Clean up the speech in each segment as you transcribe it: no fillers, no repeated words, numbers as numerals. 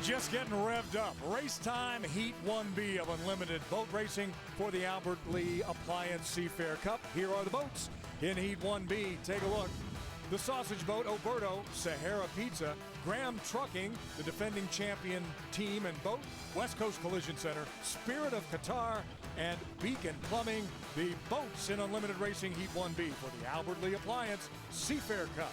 just getting revved up. Race time, Heat 1B of Unlimited Boat Racing for the Albert Lee Appliance Seafair Cup. Here are the boats in Heat 1B. Take a look. The Sausage Boat, Oberto, Sahara Pizza, Graham Trucking, the defending champion team and boat, West Coast Collision Center, Spirit of Qatar, and Beacon Plumbing, the boats in Unlimited Racing Heat 1B for the Albert Lee Appliance Seafair Cup.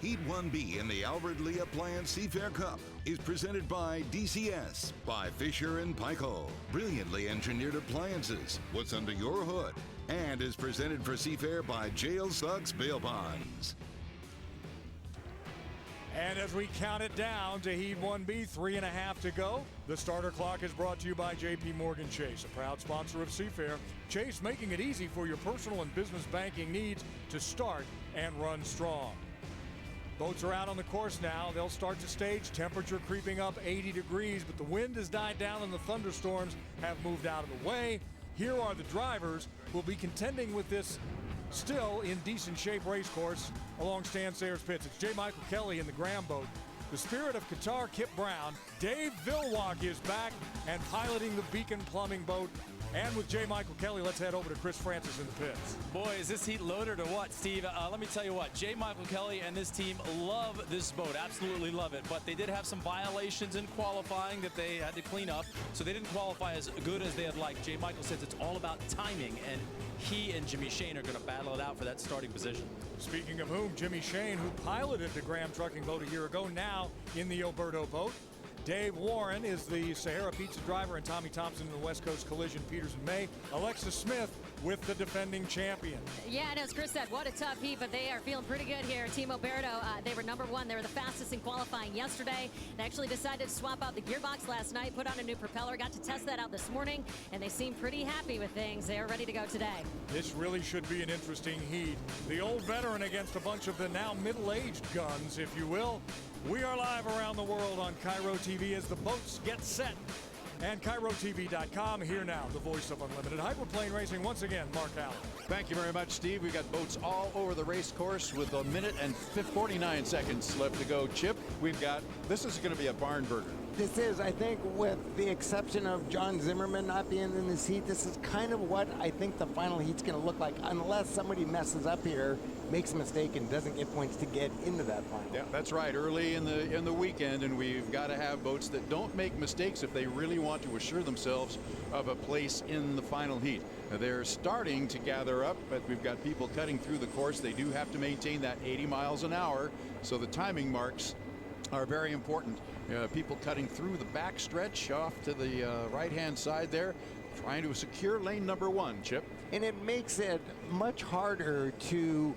Heat 1B in the Albert Lee Appliance Seafair Cup is presented by DCS, by Fisher & Paykel. Brilliantly engineered appliances. What's under your hood? And is presented for Seafair by Jail Sucks Bail Bonds. And as we count it down to Heat 1B, 3.5 to go, the starter clock is brought to you by J.P. Morgan Chase, a proud sponsor of Seafair. Chase, making it easy for your personal and business banking needs to start and run strong. Boats are out on the course now. They'll start to stage. Temperature creeping up 80 degrees, but the wind has died down and the thunderstorms have moved out of the way. Here are the drivers who will be contending with this still in decent shape race course along Stan Sayers Pits. It's J. Michael Kelly in the Graham boat. The Spirit of Qatar, Kip Brown. Dave Villwalk is back and piloting the Beacon Plumbing boat. And with J. Michael Kelly, let's head over to Chris Francis in the pits. Boy, is this heat loaded or what, Steve? Let me tell you what, J. Michael Kelly and this team love this boat, absolutely love it. But they did have some violations in qualifying that they had to clean up, so they didn't qualify as good as they had liked. J. Michael says it's all about timing, and he and Jimmy Shane are going to battle it out for that starting position. Speaking of whom, Jimmy Shane, who piloted the Graham Trucking boat a year ago, now in the Oberto boat. Dave Warren is the Sahara Pizza driver, and Tommy Thompson in the West Coast Collision, Peters and May. Alexa Smith with the defending champion. Yeah, and as Chris said, what a tough heat, but they are feeling pretty good here. Team Oberto, they were number one. They were the fastest in qualifying yesterday. They actually decided to swap out the gearbox last night, put on a new propeller, got to test that out this morning, and they seem pretty happy with things. They are ready to go today. This really should be an interesting heat. The old veteran against a bunch of the now middle-aged guns, if you will. We are live around the world on Cairo TV as the boats get set. And CairoTV.com. Here now, the voice of Unlimited Hyperplane Racing. Once again, Mark Allen. Thank you very much, Steve. We've got boats all over the race course with 1 minute and 49 seconds left to go. Chip, this is going to be a barn burner. This is, I think, with the exception of John Zimmerman not being in this heat, this is kind of what I think the final heat's going to look like, unless somebody messes up here, makes a mistake, and doesn't get points to get into that final. Yeah, that's right. Early in the weekend, and we've got to have boats that don't make mistakes if they really want to assure themselves of a place in the final heat. They're starting to gather up, but we've got people cutting through the course. They do have to maintain that 80 miles an hour, so the timing marks are very important. People cutting through the back stretch off to the right-hand side there, trying to secure lane number one, Chip. And it makes it much harder to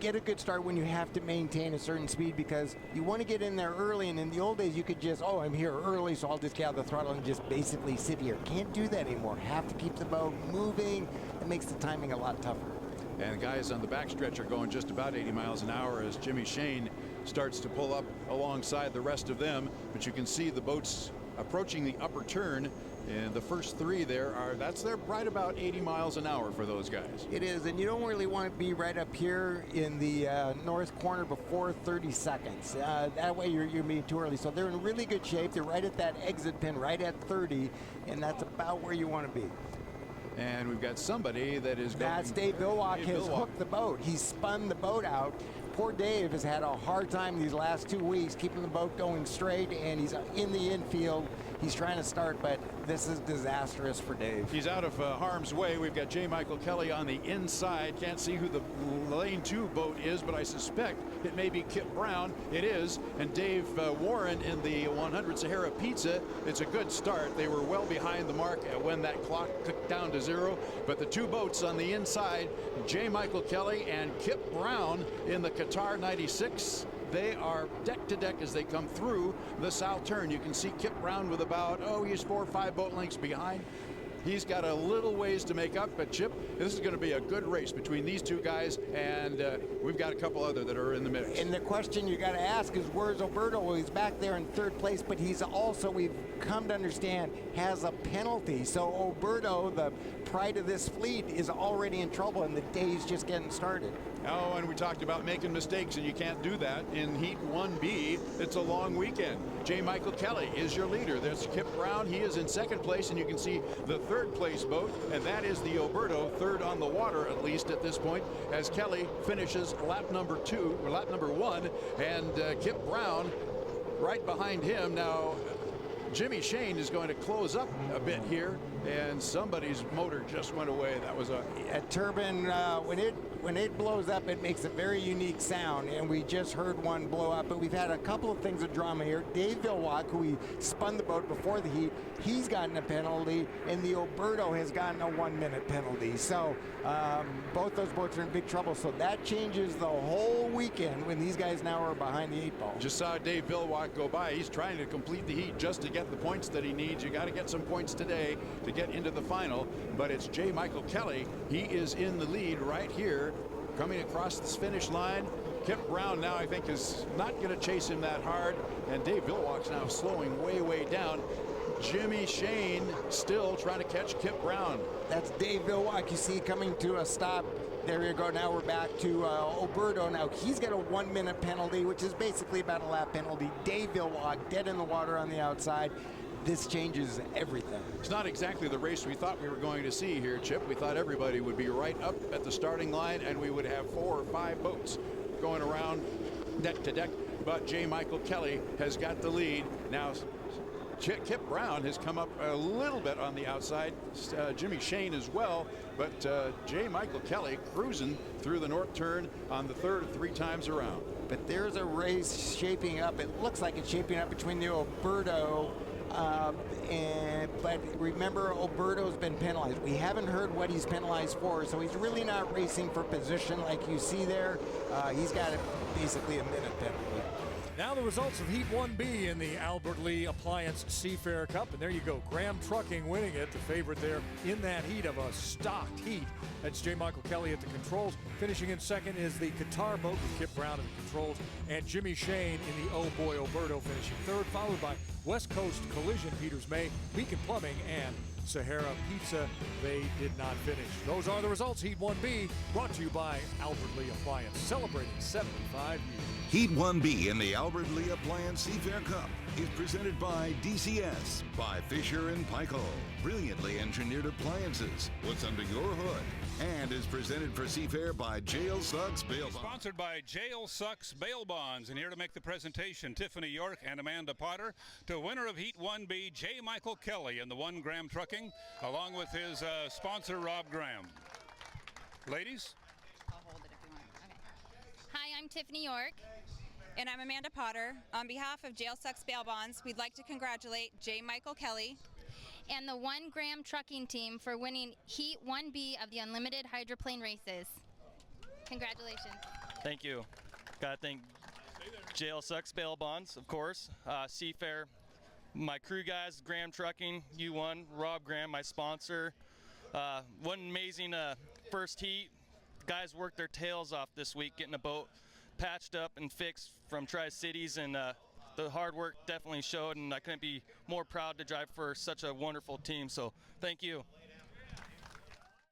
get a good start when you have to maintain a certain speed, because you want to get in there early, and in the old days you could just, I'm here early, so I'll just get out the throttle and just basically sit here. Can't do that anymore. Have to keep the boat moving. It makes the timing a lot tougher. And guys on the backstretch are going just about 80 miles an hour as Jimmy Shane starts to pull up alongside the rest of them. But you can see the boats approaching the upper turn, and the first three they're right about 80 miles an hour for those guys. It is, and you don't really want to be right up here in the north corner before 30 seconds. That way you're being too early. So they're in really good shape. They're right at that exit pin, right at 30, and that's about where you want to be. And we've got somebody that is That's Dave Villwalk has hooked the boat. He's spun the boat out. Poor Dave has had a hard time these last 2 weeks keeping the boat going straight, and he's in the infield. He's trying to start, but this is disastrous for Dave. He's out of harm's way. We've got J. Michael Kelly on the inside. Can't see who the lane 2 boat is, but I suspect it may be Kip Brown. It is. And Dave Warren in the 100 Sahara Pizza. It's a good start. They were well behind the mark when that clock clicked down to 0. But the 2 boats on the inside, J. Michael Kelly and Kip Brown in the Qatar 96. They are deck to deck as they come through the south turn. You can see Kip Brown with about, he's 4 or 5 boat lengths behind. He's got a little ways to make up, but Chip, this is going to be a good race between these two guys, and we've got a couple other that are in the mix. And the question you got to ask is, where's Alberto? Well, he's back there in third place, but he's also, we've come to understand, has a penalty. So Alberto, the pride of this fleet, is already in trouble, and the day's just getting started. Oh, and we talked about making mistakes, and you can't do that in Heat 1B. It's a long weekend. J. Michael Kelly is your leader. There's Kip Brown. He is in second place, and you can see the third place boat, and that is the Alberto, third on the water, at least at this point, as Kelly finishes lap number 1, and Kip Brown right behind him. Now, Jimmy Shane is going to close up a bit here, and somebody's motor just went away. That was a turbine. When it blows up, it makes a very unique sound, and we just heard one blow up. But we've had a couple of things of drama here. Dave Villwock, who we spun the boat before the heat, he's gotten a penalty, and the Alberto has gotten a 1-minute penalty. So both those boats are in big trouble. So that changes the whole weekend when these guys now are behind the 8 ball. Just saw Dave Villwock go by. He's trying to complete the heat just to get the points that he needs. You got to get some points today to get into the final. But it's J. Michael Kelly. He is in the lead right here, coming across this finish line. Kip Brown now, I think, is not going to chase him that hard, and Dave Villwock's now slowing way down. Jimmy Shane still trying to catch Kip Brown. That's Dave Villwock, you see, coming to a stop. There you go. Now we're back to Alberto. Now he's got a 1-minute penalty, which is basically about a lap penalty. Dave Villwock dead in the water on the outside. This changes everything. It's not exactly the race we thought we were going to see here, Chip. We thought everybody would be right up at the starting line, and we would have 4 or 5 boats going around deck to deck. But J. Michael Kelly has got the lead. Now, Kip Brown has come up a little bit on the outside. Jimmy Shane as well. But J. Michael Kelly cruising through the north turn on the third 3 times around. But there's a race shaping up. It looks like it's shaping up between the Alberto. But remember, Alberto's been penalized. We haven't heard what he's penalized for, so he's really not racing for position like you see there. He's got basically a minute penalty. Now the results of Heat 1B in the Albert Lee Appliance Seafair Cup. And there you go, Graham Trucking winning it, the favorite there in that heat of a stocked heat. That's J. Michael Kelly at the controls. Finishing in second is the Qatar boat with Kip Brown at the controls, and Jimmy Shane in the Oh Boy Alberto finishing third, followed by West Coast Collision, Peters May, Beacon Plumbing, and Sahara Pizza. They did not finish. Those are the results. Heat 1B brought to you by Albert Lee Appliance, celebrating 75 years. Heat 1B in the Albert Lee Appliance Seafair Cup is presented by DCS, by Fisher & Paykel. Brilliantly engineered appliances. What's under your hood? And is presented for Seafair by J.L. Sucks Bail Bonds. Sponsored by J.L. Sucks Bail Bonds. And here to make the presentation, Tiffany York and Amanda Potter. To winner of Heat 1B, J. Michael Kelly in the 1 Graham Trucking, along with his sponsor, Rob Graham. Ladies? I'll hold it if you want. Okay. Hi, I'm Tiffany York. And I'm Amanda Potter. On behalf of Jail Sucks Bail Bonds, we'd like to congratulate J. Michael Kelly and the 1 Graham Trucking team for winning Heat 1B of the Unlimited Hydroplane Races. Congratulations. Thank you. Gotta thank Jail Sucks Bail Bonds, of course, Seafair, my crew guys, Graham Trucking, U1, Rob Graham, my sponsor. What an amazing first heat. The guys worked their tails off this week getting a boat patched up and fixed from Tri-Cities, and the hard work definitely showed, and I couldn't be more proud to drive for such a wonderful team, so thank you.